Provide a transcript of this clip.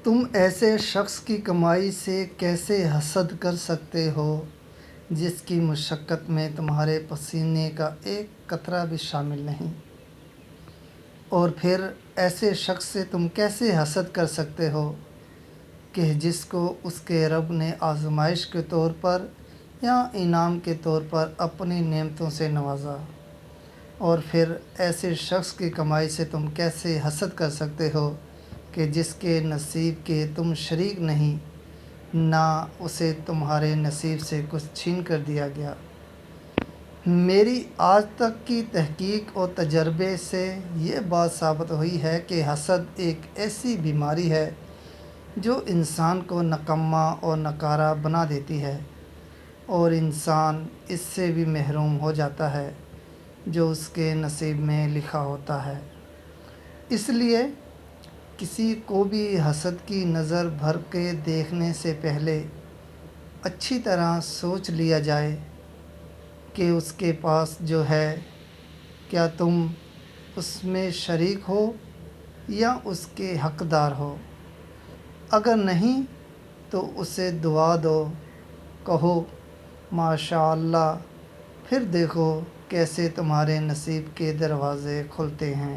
تم ایسے شخص کی کمائی سے کیسے حسد کر سکتے ہو جس کی مشقت میں تمہارے پسینے کا ایک قطرہ بھی شامل نہیں؟ اور پھر ایسے شخص سے تم کیسے حسد کر سکتے ہو کہ جس کو اس کے رب نے آزمائش کے طور پر یا انعام کے طور پر اپنی نعمتوں سے نوازا؟ اور پھر ایسے شخص کی کمائی سے تم کیسے حسد کر سکتے ہو کہ جس کے نصیب کے تم شریک نہیں، نہ اسے تمہارے نصیب سے کچھ چھین کر دیا گیا؟ میری آج تک کی تحقیق اور تجربے سے یہ بات ثابت ہوئی ہے کہ حسد ایک ایسی بیماری ہے جو انسان کو نکما اور ناکارہ بنا دیتی ہے، اور انسان اس سے بھی محروم ہو جاتا ہے جو اس کے نصیب میں لکھا ہوتا ہے۔ اس لیے کسی کو بھی حسد کی نظر بھر کے دیکھنے سے پہلے اچھی طرح سوچ لیا جائے کہ اس کے پاس جو ہے کیا تم اس میں شریک ہو یا اس کے حقدار ہو۔ اگر نہیں تو اسے دعا دو، کہو ماشاء اللہ، پھر دیکھو کیسے تمہارے نصیب کے دروازے کھلتے ہیں۔